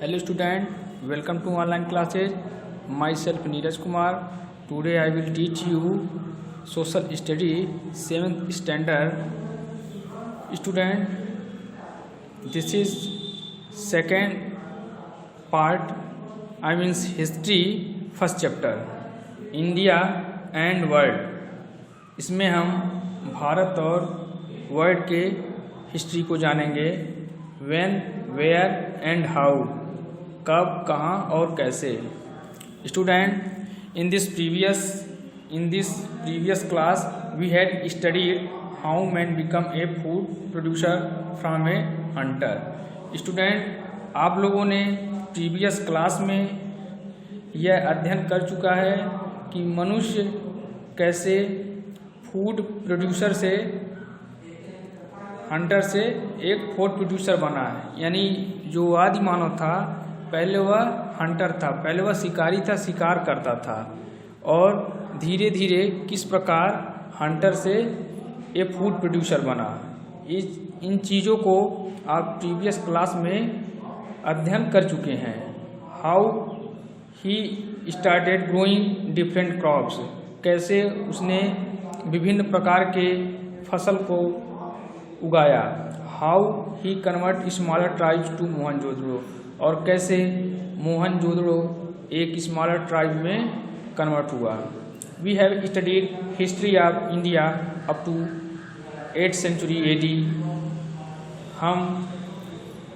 Hello student, welcome to online classes. Myself Neeraj Kumar. Today I will teach you social study 7th standard. Student, this is second part, I mean history first chapter, India and world. इसमें हम भारत और world के history को जानेंगे. When, where and how, कब, कहाँ और कैसे. Student, in this previous class we had studied how man become a food producer from a hunter. Student, आप लोगों ने प्रीवियस क्लास में यह अध्ययन कर चुका है कि मनुष्य कैसे फूड प्रोड्यूसर से, हंटर से एक फूड प्रोड्यूसर बना है. यानी जो आदि मानव था पहले वह हंटर था, पहले वह शिकारी था, शिकार करता था, और धीरे धीरे किस प्रकार हंटर से एक फूड प्रोड्यूसर बना. इन चीज़ों को आप प्रीवियस क्लास में अध्ययन कर चुके हैं. How he started growing different crops, कैसे उसने विभिन्न प्रकार के फसल को उगाया. How he convert smaller tribes to Mohenjodaro, और कैसे मोहनजोदड़ो एक स्मॉलर ट्राइब में कन्वर्ट हुआ. We have studied history of India up to 8th century AD. हम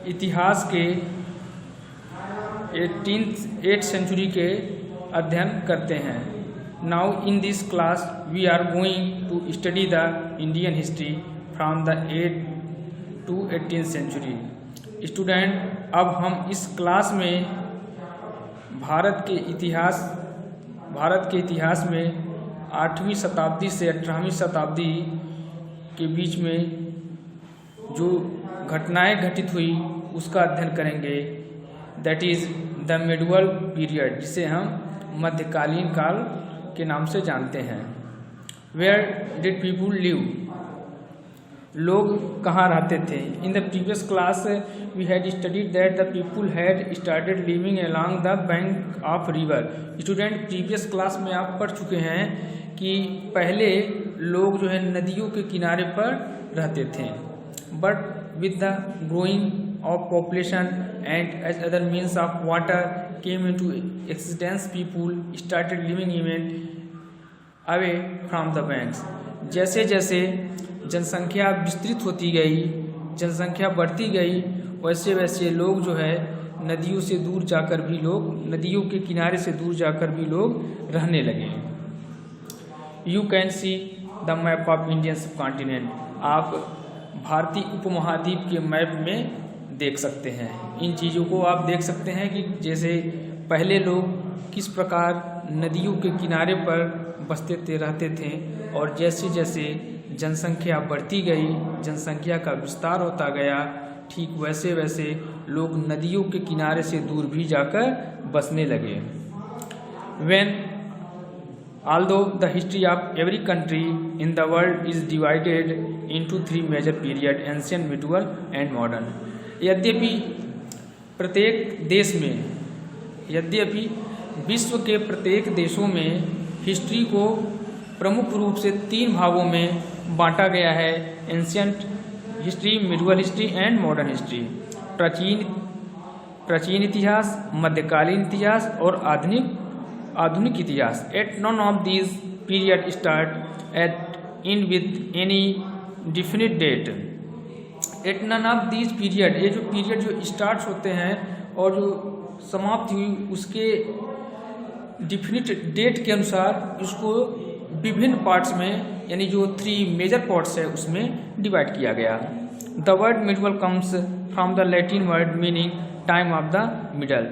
इतिहास के 8th सेंचुरी के अध्ययन करते हैं. Now in this class we are going to study the Indian history from the 8th to 18th century. Student, अब हम इस क्लास में भारत के इतिहास में 8वीं शताब्दी से 18वीं शताब्दी के बीच में जो घटनाएं घटित हुई उसका अध्ययन करेंगे. That is the medieval period, जिसे हम मध्यकालीन काल के नाम से जानते हैं. वेयर डिड पीपुल लिव, लोग कहाँ रहते थे. In the previous class we had studied that the people had started living along the bank of river. Student, previous class में आप पढ़ चुके हैं कि पहले लोग जो है नदियों के किनारे पर रहते थे. But with the growing of population and as other means of water came into existence, people started living even away from the banks. जैसे जैसे जनसंख्या विस्तृत होती गई, जनसंख्या बढ़ती गई, वैसे वैसे लोग जो है नदियों से दूर जाकर भी लोग, नदियों के किनारे से दूर जाकर भी लोग रहने लगे. You can see the map of Indian सब कॉन्टिनेंट, आप भारतीय उपमहाद्वीप के मैप में देख सकते हैं. इन चीज़ों को आप देख सकते हैं कि जैसे पहले लोग किस प्रकार नदियों के किनारे पर बसते थे, रहते थे, और जैसे जैसे जनसंख्या बढ़ती गई, जनसंख्या का विस्तार होता गया, ठीक वैसे वैसे लोग नदियों के किनारे से दूर भी जाकर बसने लगे. When although the history of every country in the world is divided into 3 major periods, ancient, medieval and modern. यद्यपि विश्व के प्रत्येक देशों में हिस्ट्री को प्रमुख रूप से 3 भागों में बांटा गया है. Ancient history, medieval history and modern history. प्राचीन इतिहास, मध्यकालीन इतिहास और आधुनिक इतिहास. At none of these period start at in with any definite date. At none of these period, ये जो पीरियड जो स्टार्ट होते हैं और जो समाप्त हुई उसके डिफिनिट डेट के अनुसार उसको विभिन्न पार्ट्स में, यानी जो 3 मेजर पार्ट्स है उसमें डिवाइड किया गया. The word medieval comes from the Latin word meaning time of the middle.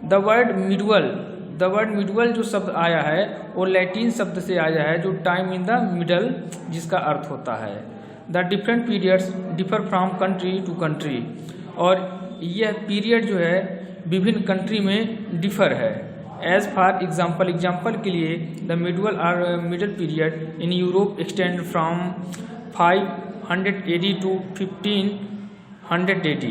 The word medieval जो शब्द आया है वो लैटिन शब्द से आया है जो टाइम इन द मिडल जिसका अर्थ होता है. The different periods differ from country to country, और यह पीरियड जो है विभिन्न कंट्री में डिफर है. एज फॉर एग्जाम्पल के लिए the middle period in Europe extend from 500 AD to 1500 AD.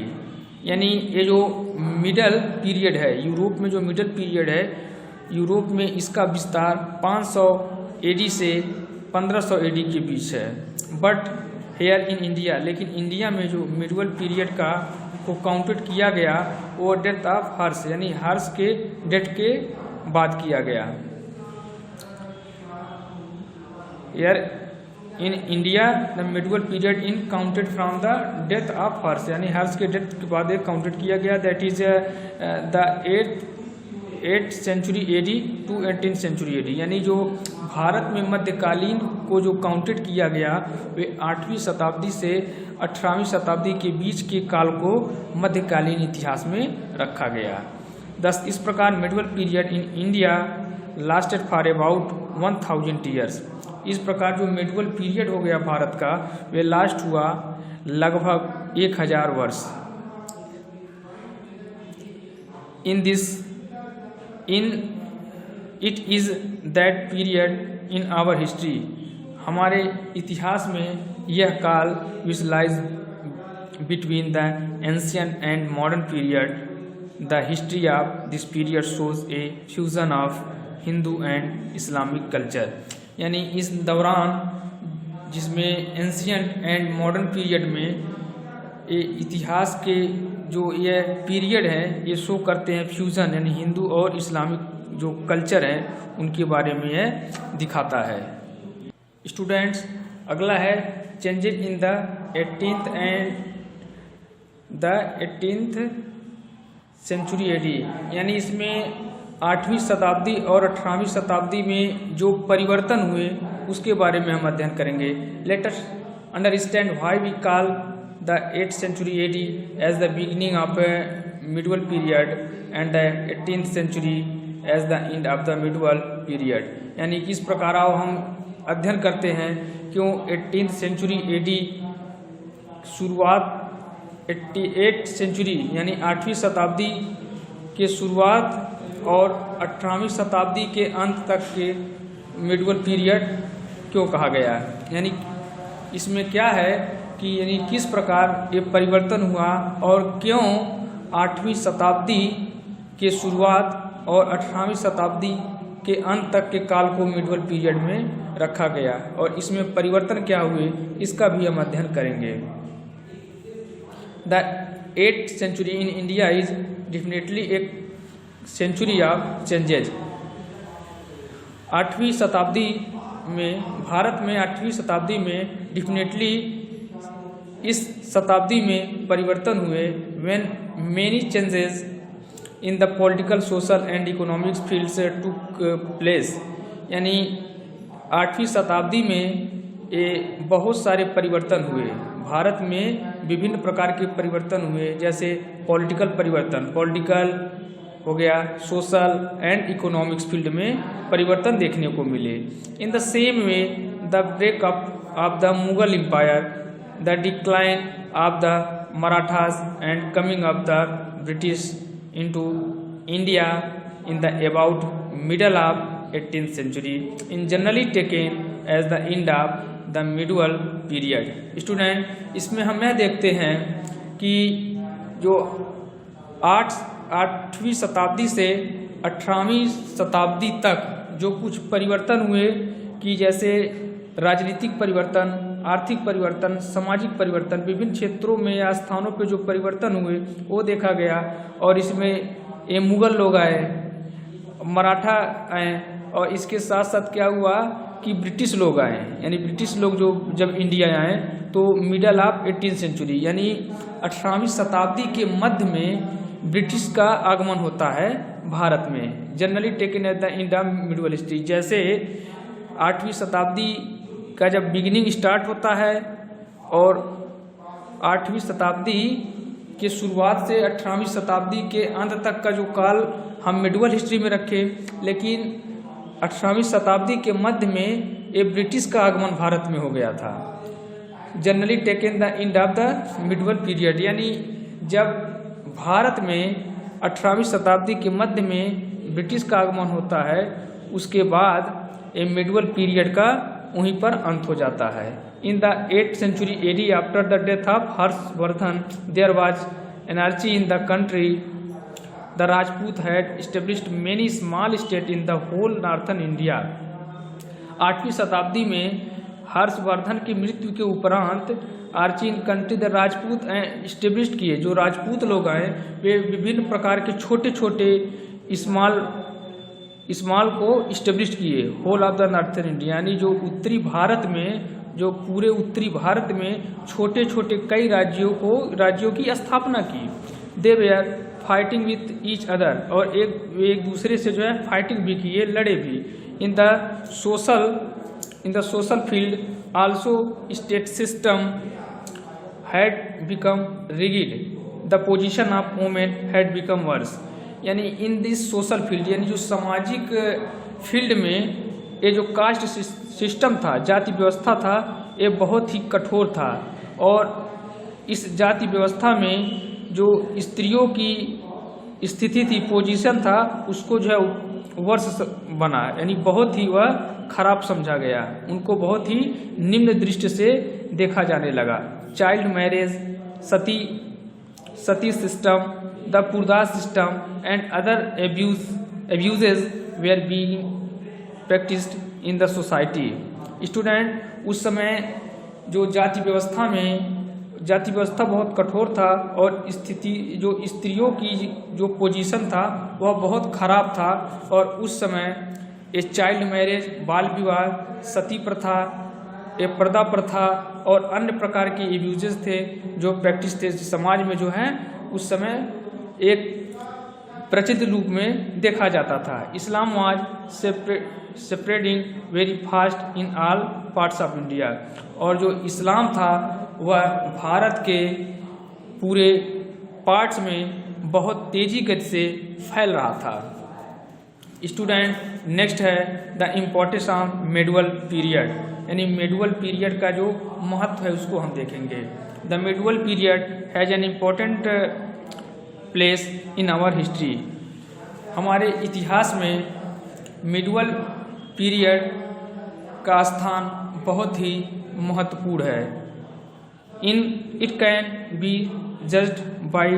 यानी ये जो मिडल पीरियड है, यूरोप में जो मिडल पीरियड है, यूरोप में इसका विस्तार 500 एडी से 1500 एडी के बीच है। बट हेयर इन इंडिया, लेकिन इंडिया में जो मिडल पीरियड का को काउंटेड किया गया वो डेथ ऑफ हर्ष, यानी हर्ष के डेथ के बाद किया गया। Here in India the middle period in counted from the death of Harsh, यानी हर्ष के डेथ के बाद एक काउंटेड किया गया। That is the 8th century AD to 18th century AD, यानी जो भारत में मध्यकालीन को जो काउंटेड किया गया वे 8वीं शताब्दी से 18वीं शताब्दी के बीच के काल को मध्यकालीन इतिहास में रखा गया। thus इस प्रकार middle period in India lasted for about 1000 years. इस प्रकार जो मिडल पीरियड हो गया भारत का वे लास्ट हुआ लगभग 1000 वर्ष। In it is that period in our history, हमारे इतिहास में यह काल which lies between the ancient and modern period. The history of this period shows a fusion of Hindu and Islamic culture, यानी इस दौरान जिसमें एंशियंट एंड मॉडर्न पीरियड में ये इतिहास के जो ये पीरियड है ये शो करते हैं फ्यूज़न, यानी हिंदू और इस्लामिक जो कल्चर है उनके बारे में ये दिखाता है। स्टूडेंट्स, अगला है changes in the 18th century AD, यानी इसमें 8वीं शताब्दी और 18वीं शताब्दी में जो परिवर्तन हुए उसके बारे में हम अध्ययन करेंगे। Let us understand why we call the 8th century AD as the beginning of a medieval period and the 18th century as the end of the medieval period, यानी किस प्रकार हम अध्ययन करते हैं क्यों 18th century AD शुरुआत 8th century यानी 8वीं शताब्दी के शुरुआत और 18वीं शताब्दी के अंत तक के medieval period क्यों कहा गया, यानी इसमें क्या है कि यानी किस प्रकार ये परिवर्तन हुआ और क्यों 8वीं शताब्दी के शुरुआत और 18वीं शताब्दी के अंत तक के काल को मिडल पीरियड में रखा गया और इसमें परिवर्तन क्या हुए इसका भी हम अध्ययन करेंगे। The 8th century in India is definitely एक सेंचुरी ऑफ चेंजेज। 8वीं शताब्दी में भारत में 8वीं शताब्दी में डेफिनेटली इस शताब्दी में परिवर्तन हुए when many changes in the political social and economics fields took place, यानी 8वीं शताब्दी में ये बहुत सारे परिवर्तन हुए। भारत में विभिन्न प्रकार के परिवर्तन हुए, जैसे पॉलिटिकल परिवर्तन, पॉलिटिकल हो गया, सोशल एंड इकोनॉमिक्स फील्ड में परिवर्तन देखने को मिले। In the same way the breakup of the Mughal empire, the decline of the Marathas and coming of the British into India in the about middle of 18th century is generally taken as the end of the medieval period। Student, इसमें हम यह देखते हैं कि जो 8वीं शताब्दी से 18वीं शताब्दी तक जो कुछ परिवर्तन हुए कि जैसे राजनीतिक परिवर्तन, आर्थिक परिवर्तन, सामाजिक परिवर्तन, विभिन्न क्षेत्रों में या स्थानों पे जो परिवर्तन हुए वो देखा गया। और इसमें ये मुगल लोग आए, मराठा आए और इसके साथ साथ क्या हुआ कि ब्रिटिश लोग आए, यानी ब्रिटिश लोग जो जब इंडिया आए तो मिडल ऑफ 18th सेंचुरी यानी 18वीं शताब्दी के मध्य में ब्रिटिश का आगमन होता है भारत में। Generally taken at the end of middle history, जैसे 8वीं शताब्दी का जब बिगिनिंग स्टार्ट होता है और 8वीं शताब्दी के शुरुआत से 18वीं शताब्दी के अंत तक का जो काल हम मिडल हिस्ट्री में रखे, लेकिन 18वीं शताब्दी के मध्य में ये ब्रिटिश का आगमन भारत में हो गया था। Generally taken the end of the middle period, यानी जब भारत में 18वीं शताब्दी के मध्य में ब्रिटिश का आगमन होता है उसके बाद ये मिडल पीरियड का वहीं पर अंत हो जाता है। In the 8th century AD after the death of Harshvardhan there was energy in the country the Rajput had established many small state in the whole northern India. 8वीं शताब्दी में हर्षवर्धन की मृत्यु के उपरांत आर्चिन कंट्री द राजपूत एस्टेब्लिश्ड किए। जो राजपूत लोग आए वे विभिन्न प्रकार के छोटे छोटे स्मॉल को इस्टेब्लिश किए whole of the northern India, यानी जो उत्तरी भारत में, जो पूरे उत्तरी भारत में छोटे छोटे कई राज्यों की स्थापना की। They were fighting with each other, और एक दूसरे से जो है फाइटिंग भी किए, लड़े भी। In the social field also state system had become rigid, the position of women had become verse. यानी इन दिस सोशल फील्ड, यानी जो सामाजिक फील्ड में ये जो कास्ट सिस्टम था, जाति व्यवस्था था, ये बहुत ही कठोर था। और इस जाति व्यवस्था में जो स्त्रियों की स्थिति थी, पोजीशन था, उसको जो है वर्ष बना, यानी बहुत ही वह खराब समझा गया, उनको बहुत ही निम्न दृष्टि से देखा जाने लगा। Child marriage, sati system, the purdah system and other abuses were being practiced in the society। Student, उस समय जो जाति व्यवस्था बहुत कठोर था और जो स्त्रियों की जो पोजीशन था वह बहुत खराब था। और उस समय ये चाइल्ड मैरिज, बाल विवाह, सती प्रथा, ये पर्दा प्रथा और अन्य प्रकार के एब्यूजेस थे जो प्रैक्टिस थे समाज में, जो है उस समय एक प्रचलित रूप में देखा जाता था। Islam was spreading very fast in all parts of India, और जो इस्लाम था वह भारत के पूरे पार्ट्स में बहुत तेजी गति से फैल रहा था। स्टूडेंट, नेक्स्ट है the importance of medieval period, यानी मेडुअल पीरियड का जो महत्व है उसको हम देखेंगे। The medieval period has an important place in our history. हमारे इतिहास में मेडुअल पीरियड का स्थान बहुत ही महत्वपूर्ण है। It can be judged bye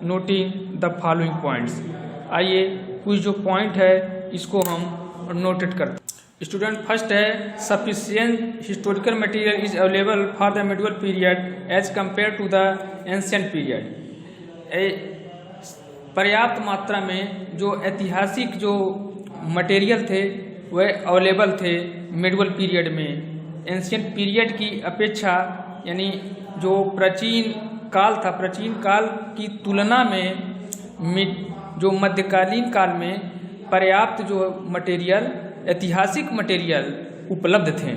noting the following points. आइए कुछ जो पॉइंट है इसको हम नोटेट करते हैं। स्टूडेंट, फर्स्ट है sufficient historical material is available for the medieval period as compare to the ancient period. पर्याप्त मात्रा में जो ऐतिहासिक जो मटेरियल थे वह अवेलेबल थे मेडुअल पीरियड में एंशिएंट पीरियड की अपेक्षा, यानी जो प्राचीन काल था, प्राचीन काल की तुलना में जो मध्यकालीन काल में पर्याप्त जो मटेरियल, ऐतिहासिक मटेरियल उपलब्ध थे।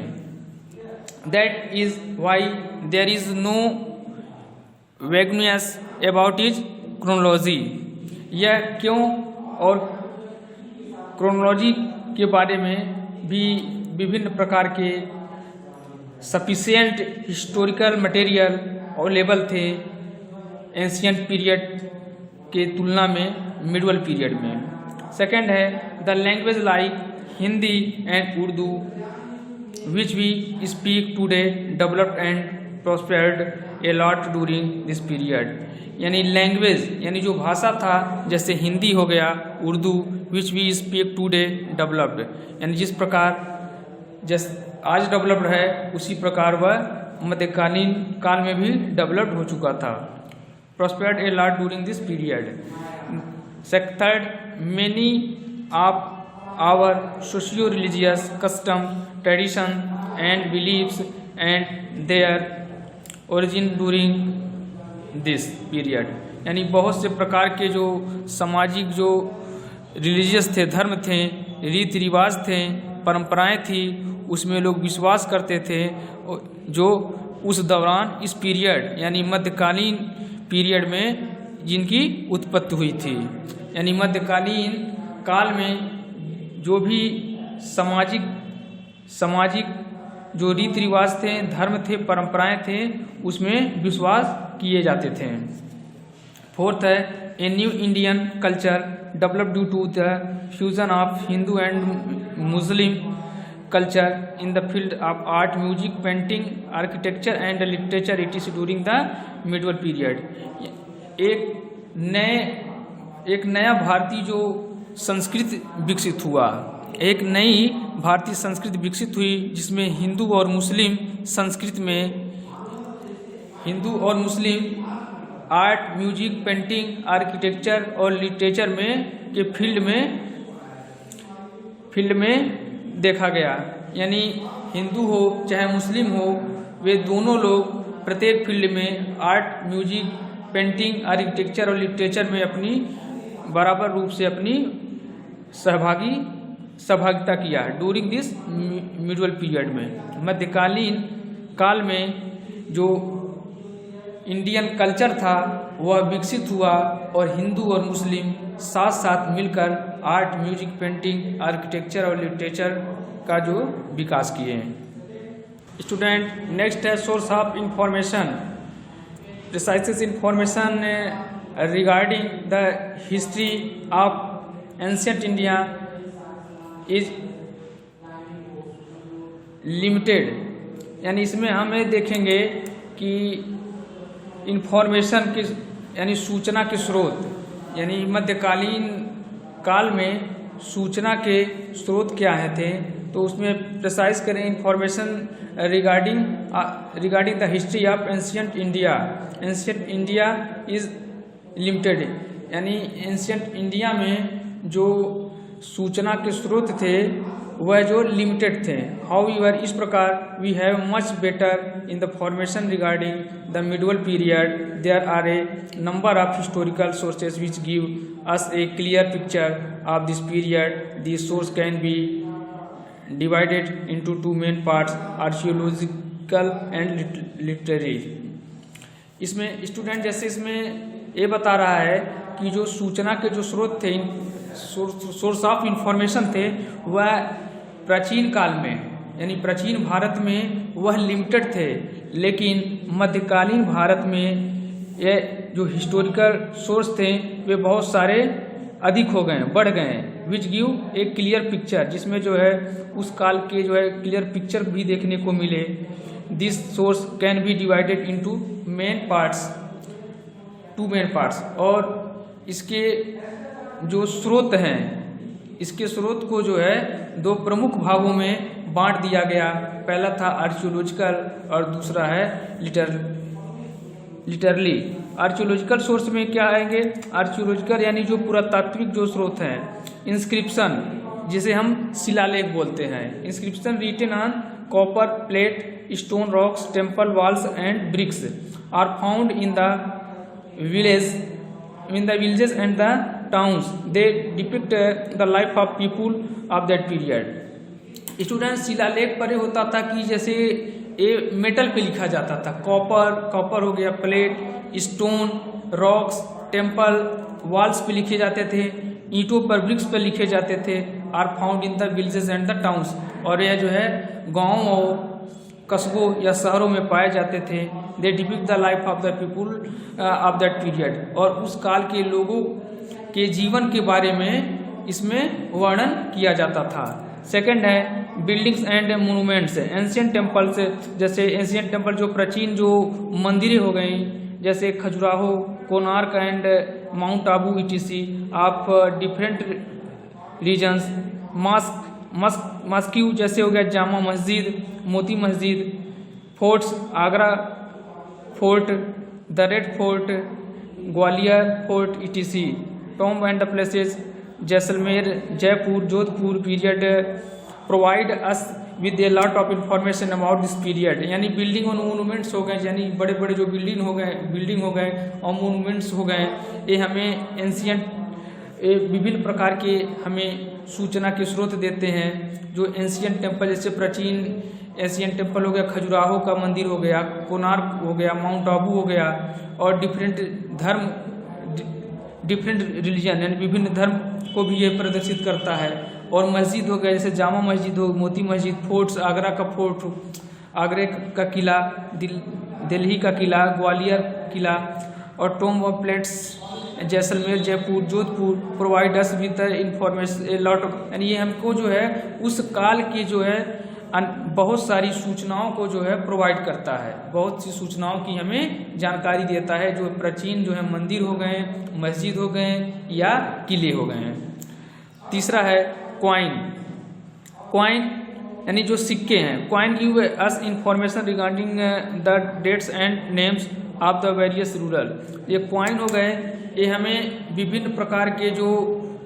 That is why there is no vagueness about is chronology. यह क्यों, और क्रोनोलॉजी के बारे में भी विभिन्न प्रकार के सफिशिएंट हिस्टोरिकल मटेरियल अवेलेबल थे एंशिएंट पीरियड के तुलना में मिडुअल पीरियड में। सेकंड है the language like Hindi and Urdu which we speak today developed and prospered a lot during this period. यानी लैंग्वेज, यानी जो भाषा था, जैसे हिंदी हो गया, Urdu, which we speak today developed, यानी जिस प्रकार आज डेवलप्ड है उसी प्रकार वह मध्यकालीन काल में भी डेवलप्ड हो चुका था। Prospered a lot during this period. Third, many of our socio religious custom, tradition and believes and their origin during this period. यानी बहुत से प्रकार के जो सामाजिक जो रिलीजियस थे, धर्म थे, रीति रिवाज थे, परंपराएं थी, उसमें लोग विश्वास करते थे जो उस दौरान इस पीरियड यानी मध्यकालीन पीरियड में जिनकी उत्पत्ति हुई थी। यानी मध्यकालीन काल में जो भी सामाजिक जो रीति रिवाज थे, धर्म थे, परंपराएं थे, उसमें विश्वास किए जाते थे। फोर्थ है a new Indian culture developed due to the fusion of Hindu and Muslim culture in the field of art, music, painting, architecture and literature etc. during the medieval period। एक नए एक नया भारतीय जो संस्कृति विकसित हुआ, एक नई भारतीय संस्कृति विकसित हुई जिसमें हिंदू और मुस्लिम संस्कृति में हिंदू और मुस्लिम आर्ट, म्यूजिक, पेंटिंग, आर्किटेक्चर और लिटरेचर में के फील्ड में देखा गया। यानी हिंदू हो चाहे मुस्लिम हो, वे दोनों लोग प्रत्येक फील्ड में आर्ट, म्यूजिक, पेंटिंग, आर्किटेक्चर और लिटरेचर में अपनी बराबर रूप से अपनी सहभागिता किया ड्यूरिंग दिस मिडल पीरियड में। मध्यकालीन काल में जो इंडियन कल्चर था वह विकसित हुआ और हिंदू और मुस्लिम साथ साथ मिलकर आर्ट, म्यूजिक, पेंटिंग, आर्किटेक्चर और लिटरेचर का जो विकास किए हैं। स्टूडेंट, नेक्स्ट है source of information. Precise information regarding the history of ancient India is limited. यानी इसमें हमें देखेंगे कि इंफॉर्मेशन के यानी सूचना के स्रोत, यानी मध्यकालीन काल में सूचना के स्रोत क्या है थे, तो उसमें प्रिसाइज करें information regarding the history of ancient India. Ancient India is limited, यानी एंशिएंट इंडिया में जो सूचना के स्रोत थे वह जो लिमिटेड थे। हाउएवर इस प्रकार we have much better in the formation regarding the middle period. There are a number of historical sources which give us a clear picture of this period. This source can be divided into two main parts, archaeological and literary. इसमें student जैसे इसमें ये बता रहा है कि जो सूचना के जो स्रोत थे, सोर्स ऑफ इंफॉर्मेशन थे, वह प्राचीन काल में यानी प्राचीन भारत में वह लिमिटेड थे, लेकिन मध्यकालीन भारत में ये जो हिस्टोरिकल सोर्स थे वे बहुत सारे अधिक हो गए, बढ़ गए। विच गिव एक क्लियर पिक्चर, जिसमें जो है उस काल के जो है क्लियर पिक्चर भी देखने को मिले। This source can be divided into main parts, two main parts. और इसके जो स्रोत हैं, इसके स्रोत को जो है दो प्रमुख भागों में बांट दिया गया। पहला था आर्कियोलॉजिकल और दूसरा है लिटरली। आर्कियोलॉजिकल सोर्स में क्या आएंगे? आर्कियोलॉजिकल यानी जो पुरातात्विक जो स्रोत हैं, इंस्क्रिप्शन जिसे हम शिलालेख बोलते हैं। Inscription written on copper plate, stone rocks, temple walls and bricks are found in the villages and the towns. They depict the life of people of that period. Student, शिलालेख पर होता था कि जैसे ये मेटल पे लिखा जाता था, कॉपर हो गया, plate, stone, rocks, temple, walls पे लिखे जाते थे, ईंटों पर, ब्रिक्स पर लिखे जाते थे। Are found in the villages and the towns, और यह जो है गाँव और कस्बों या शहरों में पाए जाते थे। They depict the life of the people of that period, और उस काल के लोगों के जीवन के बारे में इसमें वर्णन किया जाता था। सेकंड है buildings and monuments. Ancient temples, जैसे एंशिएंट टेम्पल जो प्राचीन जो मंदिरें हो गई, जैसे Khajuraho, Konark and Mount Abu ETC of different regions. Mosque जैसे हो गया Jama Masjid, Moti Masjid. Forts, Agra Fort, the Red Fort, Gwalior Fort ETC। Tomb and the places, Jaisalmer, Jaipur, Jodhpur period provide us with a lot of information about this period. यानी बिल्डिंग और मोनूमेंट्स हो गए, यानी बड़े बड़े जो बिल्डिंग हो गए और मोनूमेंट्स हो गए, ये हमें एंशिएंट विभिन्न प्रकार के हमें सूचना के स्रोत देते हैं। जो एंशिएंट टेम्पल, जैसे प्राचीन एंशिएंट टेम्पल हो गया, खजुराहो का मंदिर हो गया, कोणार्क हो गया, माउंट आबू हो गया, और डिफरेंट धर्म, डिफरेंट रिलीजन यानी विभिन्न धर्म को भी ये प्रदर्शित करता है। और मस्जिद हो गया, जैसे जामा मस्जिद हो, मोती मस्जिद। फोर्ट्स, आगरा का फोर्ट, आगरे का किला, दिल्ली का किला, ग्वालियर किला। और tomb of plates, Jaisalmer, Jaipur, Jodhpur provide us with the information A lot of, यानी ये हमको जो है उस काल के जो है बहुत सारी सूचनाओं को जो है प्रोवाइड करता है, बहुत सी सूचनाओं की हमें जानकारी देता है, जो प्राचीन जो है मंदिर हो गए, मस्जिद हो गए या किले हो गए हैं। तीसरा है कॉइन। कॉइन यानी जो सिक्के हैं। Coin give us information regarding the dates and names of the various rural. ये कॉइन हो गए, ये हमें विभिन्न प्रकार के जो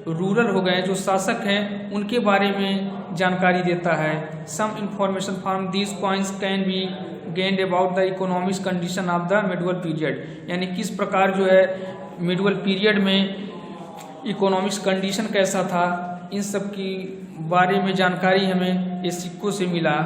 रूरल हो गए, जो शासक हैं, उनके बारे में जानकारी देता है। Some information from these coins can be gained about the economic condition of the medieval period, यानी किस प्रकार जो है मिडवल पीरियड में इकोनॉमिक्स कंडीशन कैसा था, इन सब की बारे में जानकारी हमें इस सिक्कों से मिला।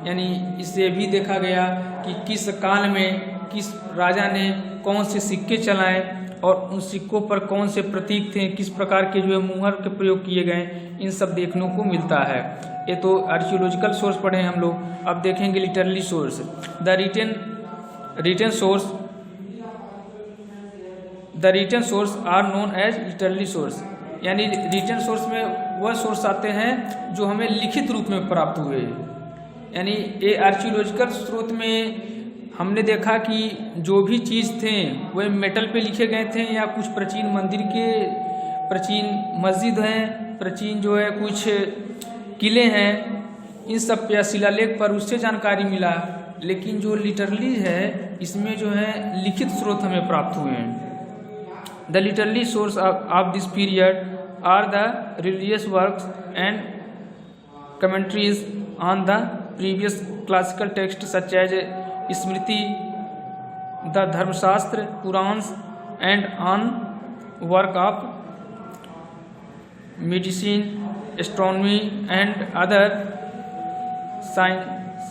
यानी इससे भी देखा गया कि किस काल में किस राजा ने कौन से सिक्के चलाए और उन सिक्कों पर कौन से प्रतीक थे, किस प्रकार के जो है मुहर के प्रयोग किए गए, इन सब देखने को मिलता है। ये तो आर्कियोलॉजिकल सोर्स पढ़े हैं हम लोग। अब देखेंगे literally source. The written source are known as literally source, यानी रिटन सोर्स में वह सोर्स आते हैं जो हमें लिखित रूप में प्राप्त हुए। यानी ये आर्कियोलॉजिकल स्रोत में हमने देखा कि जो भी चीज़ थे वह मेटल पे लिखे गए थे, या कुछ प्राचीन मंदिर के, प्राचीन मस्जिद हैं, प्राचीन जो है कुछ किले हैं, इन सब पे शिलालेख पर उससे जानकारी मिला। लेकिन जो लिटरली है इसमें जो है लिखित स्रोत हमें प्राप्त हुए हैं। The literally source of this period are the religious works and commentaries on the previous classical text such as smriti, the Dharmashastra, Purans and on work of medicine, astronomy and other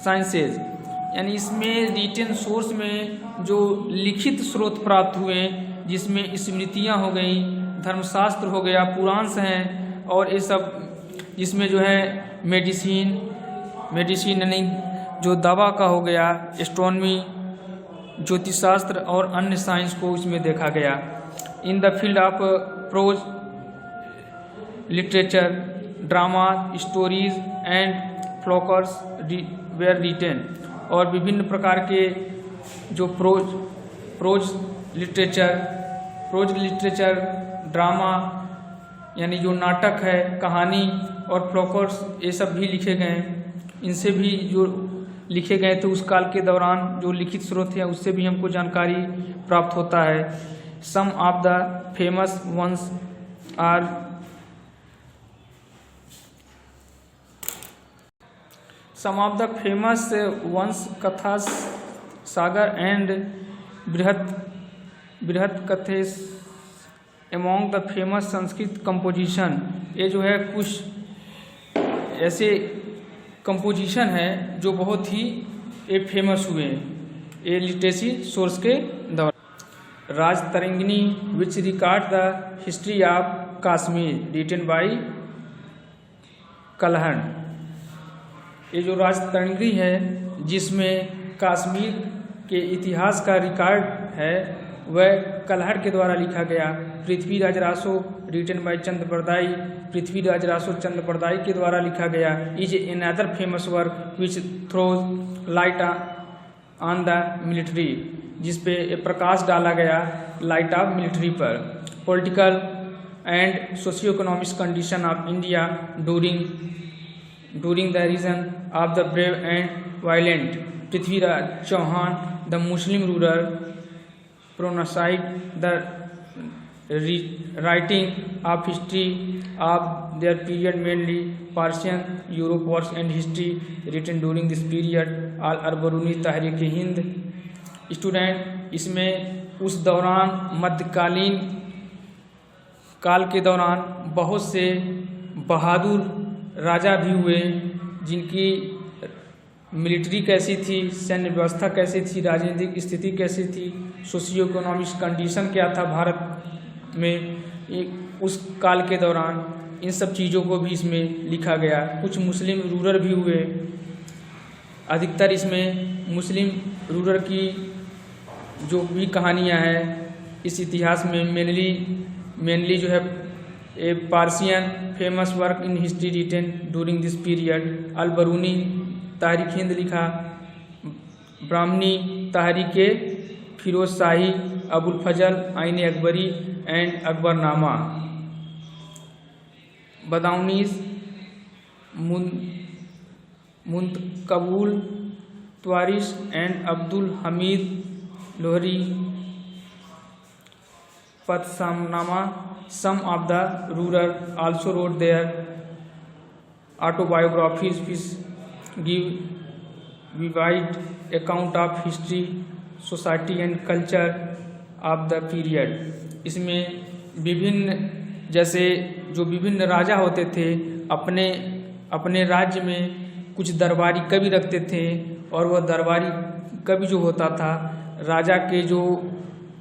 sciences. यानी इसमें रिटन सोर्स में जो लिखित स्रोत प्राप्त हुए, जिसमें स्मृतियाँ हो गई, धर्मशास्त्र हो गया, पुराण्स हैं, और ये सब जिसमें जो है मेडिसिन यानी जो दवा का हो गया, एस्ट्रोनॉमी, ज्योतिषशास्त्र और अन्य साइंस को इसमें देखा गया। In the field of prose literature, drama, stories and folklores were written, और विभिन्न प्रकार के जो प्रोज लिटरेचर, ड्रामा यानी जो नाटक है, कहानी, और फ्लोकर्स, ये सब भी लिखे गए। इनसे भी जो लिखे गए थे उस काल के दौरान जो लिखित स्रोत हैं, उससे भी हमको जानकारी प्राप्त होता है। Some of the famous ones are Katha Sagar and Brihat Katha among the famous Sanskrit composition. ये जो है कुछ ऐसे कंपोजिशन है जो बहुत ही फेमस हुए ये लिटरेसी सोर्स के दौरान। Rajatarangini which record the history of Kashmir written by Kalhana. ये जो राजतरंगिणी है जिसमें कश्मीर के इतिहास का रिकॉर्ड है, वह कलहर के द्वारा लिखा गया। पृथ्वीराज रासो रिटन बाय चंद्रप्रदाई, पृथ्वीराज रासो चंद्रप्रदाई के द्वारा लिखा गया। Is another famous work which throws light on the military, जिसपे प्रकाश डाला गया लाइट ऑफ मिलिट्री पर। Political and socio economic condition of India during the reign of the brave and violent Prithviraj Chauhan, the Muslim rulers प्रोनासाइड the writing of history of their period, mainly Persian, Europe wars and history written during this period, al-Arbiruni, Tahrik-e-Hind. Student इसमें उस दौरान मध्यकालीन काल के दौरान बहुत से बहादुर राजा भी हुए जिनकी मिलिट्री कैसी थी, सैन्य व्यवस्था कैसी थी, राजनीतिक स्थिति कैसी थी, सोशियो इकोनॉमिक कंडीशन क्या था भारत में उस काल के दौरान, इन सब चीज़ों को भी इसमें लिखा गया। कुछ मुस्लिम रूरल भी हुए, अधिकतर इसमें मुस्लिम रूरल की जो भी कहानियाँ हैं इस इतिहास में मेनली जो है a Persian famous work in history written during this period, Al-Biruni Tahqiq Hind लिखा, Barani Tarikh Firoz Shahi, Abul Fazl Ain Akbari and Akbarnama, Badauni's Muntakhab Tawarikh and Abdul Hamid Lahori, Padshahnama, some of the rulers also wrote their autobiographies which give vivid account of history, society and culture of the period। इसमें विभिन्न, जैसे जो विभिन्न राजा होते थे अपने राज्य में कुछ दरबारी कवि रखते थे, और वह दरबारी कवि जो होता था राजा के जो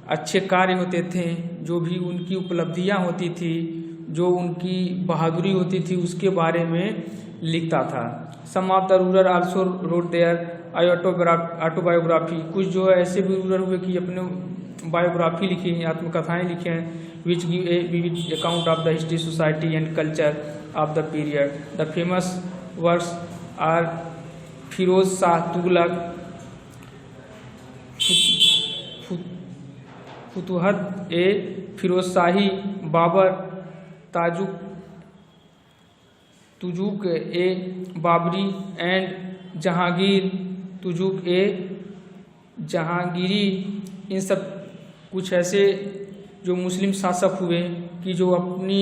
अच्छे कार्य होते थे, जो भी उनकी उपलब्धियां होती थी, जो उनकी बहादुरी होती थी, उसके बारे में लिखता था। Some of the rulers also wrote their autobiography, कुछ जो है ऐसे भी रूरल हुए कि अपने बायोग्राफी लिखी हैं, आत्मकथाएं लिखे हैं, which give a vivid account of the history, society and culture of the period. The famous works are Firoz Shah Tughlaq, Futuhat i Firoz Shahi, Babur, Tuzuk i Baburi and Jahangir, Tuzuk i Jahangiri. इन सब कुछ ऐसे जो मुस्लिम शासक हुए कि जो अपनी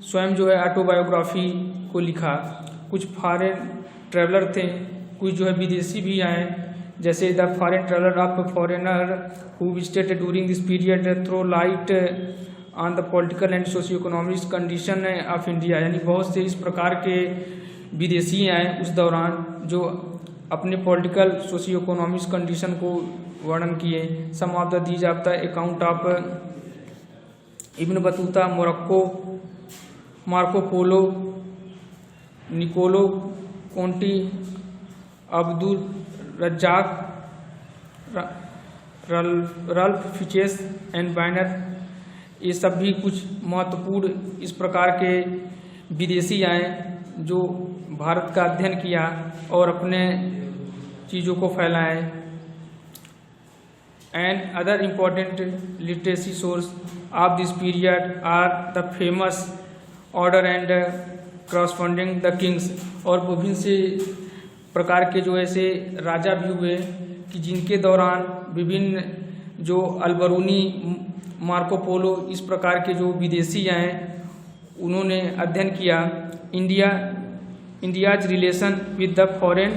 स्वयं जो है ऑटोबायोग्राफी को लिखा। कुछ फॉरेन ट्रैवलर थे, कुछ जो है विदेशी भी आए, जैसे the foreign traveller of foreigner who visited during this period throw light on the political and socio economic condition of India. यानी बहुत से इस प्रकार के विदेशी आए उस दौरान जो अपने पॉलिटिकल सोशियो इकोनॉमिक कंडीशन को वर्णन किए। Some of the these of the account of Ibn Battuta, Marco Polo, Niccolo Conti, Abdul Razzaq, Ralph Fitch's and Bernier. ये सब भी कुछ महत्वपूर्ण इस प्रकार के विदेशी आए जो भारत का अध्ययन किया और अपने चीज़ों को फैलाए। And other important literacy source of this period are the famous order and cross funding the kings. और विभिन्न से प्रकार के जो ऐसे राजा भी हुए कि जिनके दौरान विभिन्न जो अलबरूनी, मार्को पोलो, इस प्रकार के जो विदेशी आए उन्होंने अध्ययन किया India's relation with the foreign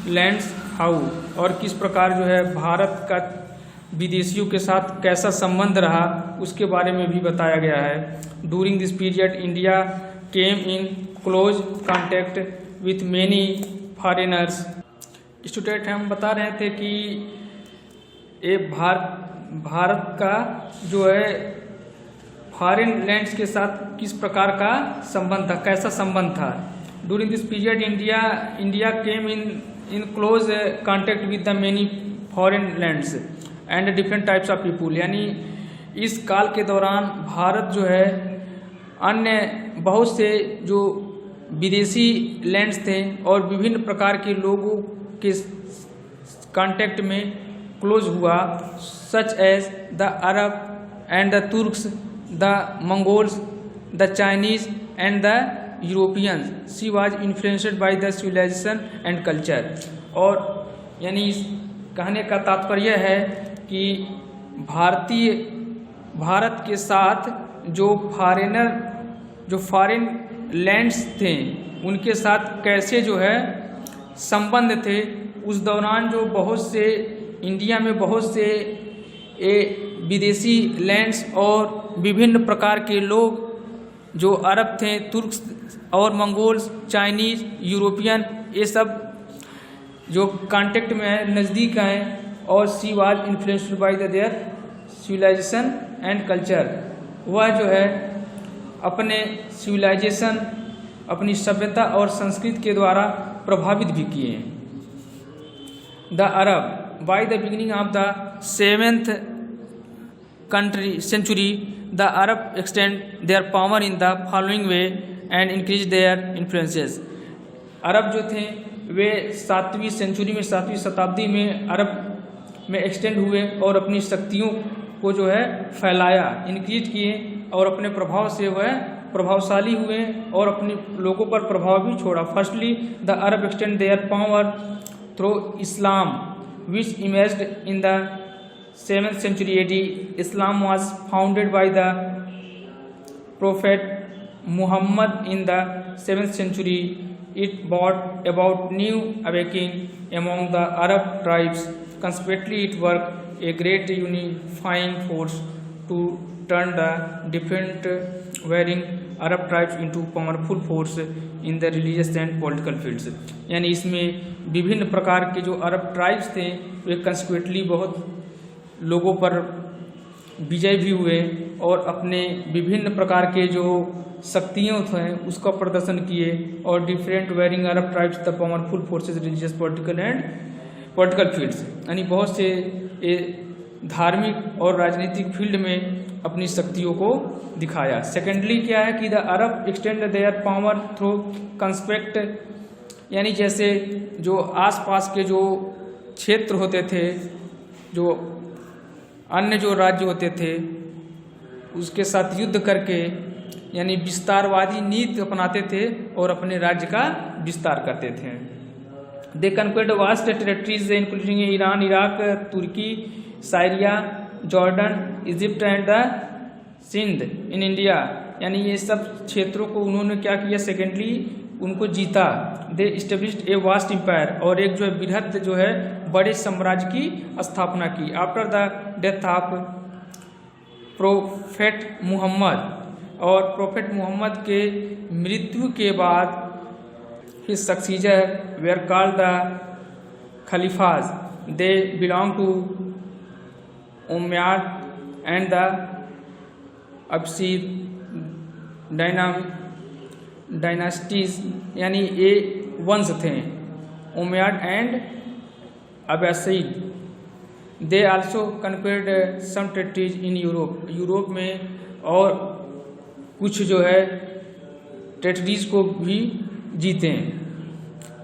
lands how, और किस प्रकार जो है भारत का विदेशियों के साथ कैसा संबंध रहा उसके बारे में भी बताया गया है। During this period India came in close contact with many foreigners. Student हम बता रहे थे कि ये भारत का जो है फॉरेन लैंड्स के साथ किस प्रकार का संबंध था, कैसा संबंध था। During this period India came in close contact with the many foreign lands and different types of people. यानी इस काल के दौरान भारत जो है अन्य बहुत से जो विदेशी लैंड्स थे और विभिन्न प्रकार के लोगों के कांटेक्ट में क्लोज हुआ, such as the Arab and the Turks, the Mongols, the Chinese and the Europeans. She was influenced by the civilisation and culture. और यानी इस कहने का तात्पर्य है कि भारत के साथ जो फॉरेन लैंड्स थे उनके साथ कैसे जो है संबंध थे। उस दौरान जो बहुत से इंडिया में बहुत से विदेशी लैंड्स और विभिन्न प्रकार के लोग जो अरब थे, तुर्क्स और मंगोल्स, चाइनीज, यूरोपियन, ये सब जो कांटेक्ट में है, नज़दीक हैं। और she was influenced by their civilisation and culture. वह जो है अपने सिविलाइजेशन, अपनी सभ्यता और संस्कृति के द्वारा प्रभावित भी किए हैं। The Arab by the beginning of the 7th century, the Arab extend their power in the following way and increase their influences। अरब जो थे वे 7वीं सेंचुरी में 7वीं शताब्दी में अरब में एक्सटेंड हुए और अपनी शक्तियों को जो है फैलाया, इंक्रीज किए और अपने प्रभाव से वह प्रभावशाली हुए और अपने लोगों पर प्रभाव भी छोड़ा। Firstly the Arab extend their power through Islam which emerged in the 7th century AD. Islam was founded by the Prophet Muhammad in the 7th century. It brought about new awakening among the Arab tribes. Consequently, it worked a great unifying force to turn the different varying Arab tribes into powerful force in the religious and political fields. यानी इसमें विभिन्न प्रकार के जो अरब tribes थे वे consequently बहुत लोगों पर विजय भी हुए और अपने विभिन्न प्रकार के जो शक्तियाँ थे उसका प्रदर्शन किए और different varying Arab tribes the powerful forces religious political fields, यानी बहुत से धार्मिक और राजनीतिक फील्ड में अपनी शक्तियों को दिखाया। सेकेंडली क्या है कि the Arab extend their power through conquest, यानी जैसे जो आसपास के जो क्षेत्र होते थे, जो अन्य जो राज्य होते थे उसके साथ युद्ध करके यानी विस्तारवादी नीति अपनाते थे और अपने राज्य का विस्तार करते थे। They conquered vast territories including Iran, Iraq, Turkey, Syria, Jordan, Egypt and the Sindh in India, यानी ये सब क्षेत्रों को उन्होंने क्या किया, सेकेंडली उनको जीता। दे इस्टेब्लिश्ड ए वास्ट एम्पायर, और एक जो है बृहद जो है बड़े साम्राज्य की स्थापना की। After the death of prophet Muhammad, और प्रोफेट मुहम्मद के मृत्यु के बाद his successor were called the caliphs. They belong to Umayyad and the Abbasid dynasties, यानी ये वंश थे Umayyad and Abbasid. They also conquered some territories in Europe, Europe में और कुछ जो है टेरिटरीज को भी जीते।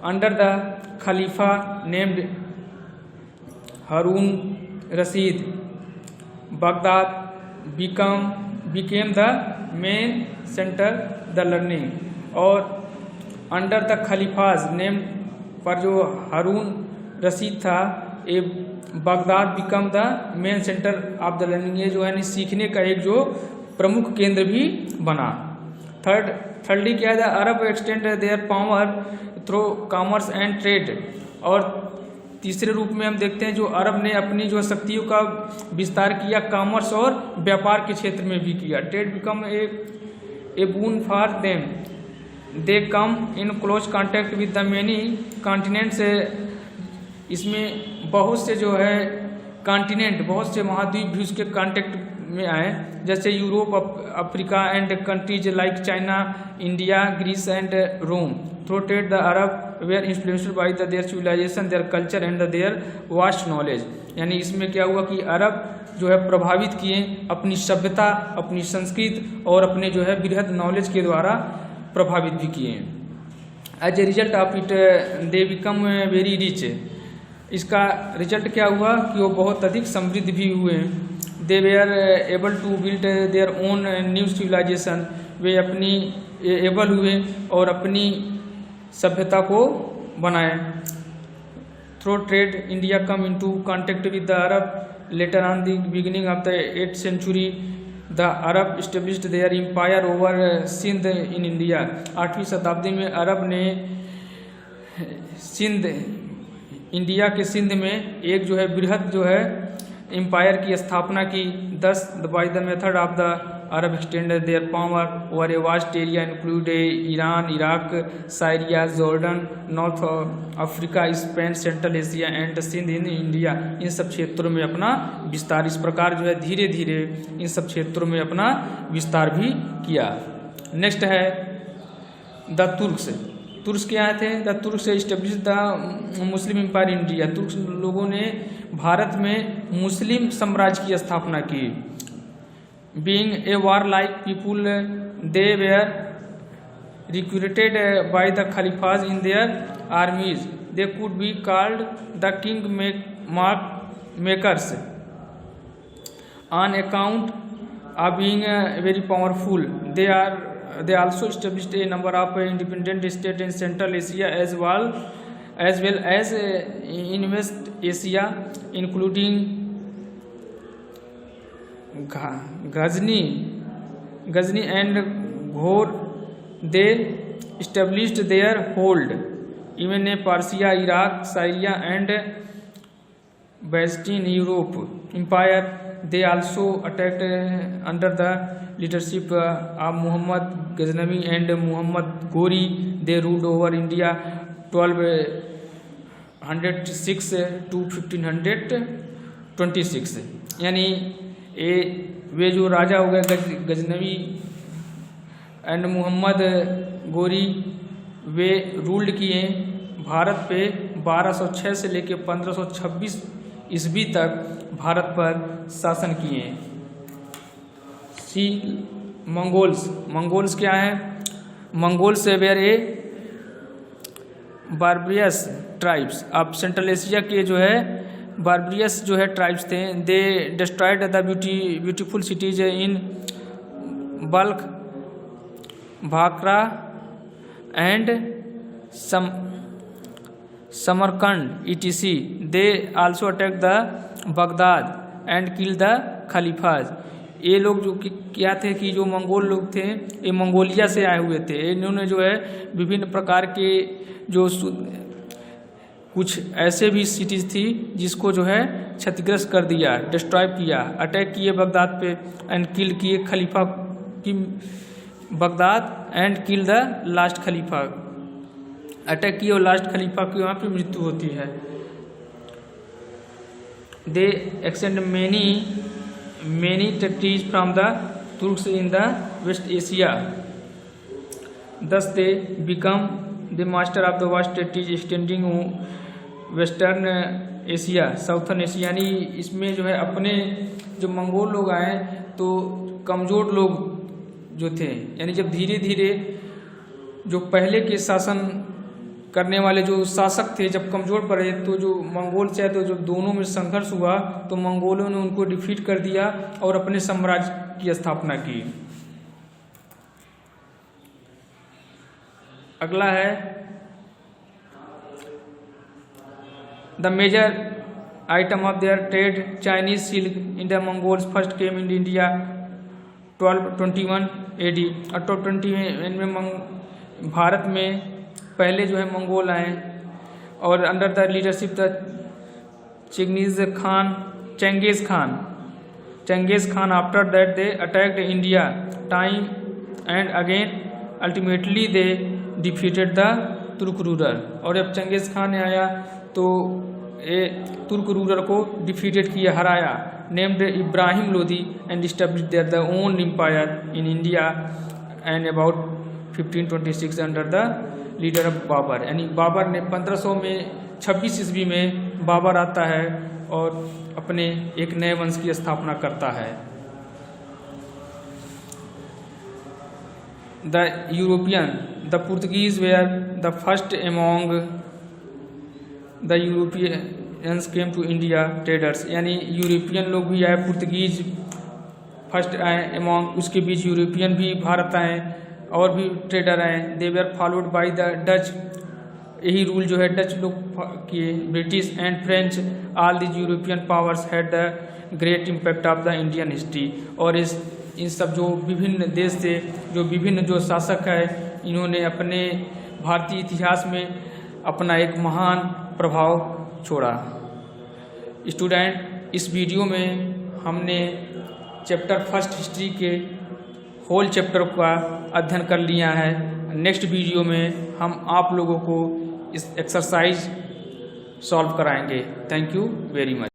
Under the caliph named Harun Rashid, Baghdad became the main center the learning, और अंडर द खलीफाज नेम पर जो हारून रशीद था, ये Baghdad become the main centre of the learning, ये जो है सीखने का एक जो प्रमुख केंद्र भी बना। थर्डली क्या है, the Arab extend their power through commerce and trade, और तीसरे रूप में हम देखते हैं जो अरब ने अपनी जो शक्तियों का विस्तार किया कॉमर्स और व्यापार के क्षेत्र में भी किया। Trade become a boon for them, they come in close contact with the many continents, इसमें बहुत से जो है कॉन्टिनेंट, बहुत से महाद्वीप भी उसके कांटेक्ट में आए, जैसे Europe, Africa and countries like China, India, Greece and Rome. Through trade the Arab were influenced by the their civilisation, their culture and their vast knowledge, यानी इसमें क्या हुआ कि अरब जो है प्रभावित किए अपनी सभ्यता, अपनी संस्कृति और अपने जो है बृहद नॉलेज के द्वारा प्रभावित भी किए। As a result of it they become very rich, इसका रिजल्ट क्या हुआ कि वो बहुत अधिक समृद्ध भी हुए। They were able to build their own new civilization, वे अपनी एबल हुए और अपनी सभ्यता को बनाए। Through trade India come into contact with the Arab later on the beginning of the 8th century, the Arab established their empire over Sindh in India. 8वीं शताब्दी में अरब ने सिंध, इंडिया के सिंध में एक जो है बृहद जो है एम्पायर की स्थापना की। Thus by the method of the Arab extended their power over a vast area include Iran, Iraq, Syria, Jordan, North Africa, Spain, Central Asia and Sindh in India. इन सब क्षेत्रों में अपना विस्तार, इस प्रकार जो है धीरे धीरे इन सब क्षेत्रों में अपना विस्तार भी किया। नेक्स्ट है द तुर्क्स। तुर्क्स क्या थे? The Turks establish the Muslim empire in India. Turks लोगों ने भारत में मुस्लिम साम्राज्य की स्थापना की। Being a war like people, they were recruited by the Khalifas in their armies. They could be called the king makers on account of being very powerful. They also established a number of independent states in Central Asia as well as in West Asia, including Ghazni and Ghor. They established their hold even in Persia, Iraq, Syria and Byzantine Europe Empire. They also attacked under the leadership of Muhammad Ghaznavi and Muhammad Ghori. They ruled over India 1206 to 1526. यानी वे जो राजा हो गए Ghaznavi and Mohammad Ghori, way ruled किए भारत पे 1206 से लेके 1526 ईस्वी तक भारत पर शासन किए। मंगोल्स क्या है? Mongols were a barbarous tribes. अब सेंट्रल एशिया के जो है बार्बरियस जो है ट्राइब्स थे। They destroyed the beautiful cities in Balkh, Bukhara and Samarkand etc. They also attacked the Baghdad and killed the Khalifas. ये लोग जो क्या थे कि जो मंगोल लोग थे ये मंगोलिया से आए हुए थे। इन्होंने जो है विभिन्न प्रकार के जो कुछ ऐसे भी सिटीज़ थी जिसको जो है क्षतिग्रस्त कर दिया, डिस्ट्रॉय किया, अटैक किए बगदाद पे एंड किल किए खलीफा की Baghdad and kill the last Khalifa. Attack किए और लास्ट खलीफा की वहाँ पे मृत्यु होती है। दे extend many territories from the Turks in the West Asia. Thus they become the master of the vast territories extending Western Asia, Southern Asia। यानी इसमें जो है अपने जो मंगोल लोग आए तो कमज़ोर लोग जो थे, यानी जब धीरे धीरे जो पहले के शासन करने वाले जो शासक थे जब कमज़ोर पड़े तो जो मंगोल से तो जब दोनों में संघर्ष हुआ तो मंगोलों ने उनको डिफीट कर दिया और अपने साम्राज्य की स्थापना की। अगला है the major item of their trade Chinese silk. India Mongols first came in India 1221 AD। 1221 में भारत में पहले जो है मंगोल आए और under the leadership the Chengiz Khan after that they attacked India time and again, ultimately they defeated the तुर्क ruler. और जब चंगेज़ खान ने आया तो ये तुर्क रूलर को डिफीटेड किया, हराया। Named Ibrahim Lodi and established their the own empire in India and about 1526 under the leader of Babur. यानी बाबर ने 1526 ईस्वी में बाबर आता है और अपने एक नए वंश की स्थापना करता है। The European the Portuguese were the first among the Europeans came to India traders. यानी यूरोपियन लोग भी आए, पुर्तगीज फर्स्ट आए एमोंग, उसके बीच यूरोपियन भी भारत आए और भी ट्रेडर आए। They were followed by the Dutch. यही रूल जो है डच लोग किए। British and French all these European powers had the great impact of the Indian history. और इन सब जो विभिन्न देश से जो विभिन्न जो शासक है इन्होंने अपने भारतीय इतिहास में अपना एक महान प्रभाव छोड़ा। स्टूडेंट, इस वीडियो में हमने चैप्टर फर्स्ट हिस्ट्री के होल चैप्टर का अध्ययन कर लिया है। नेक्स्ट वीडियो में हम आप लोगों को इस एक्सरसाइज सॉल्व कराएंगे। Thank you very much.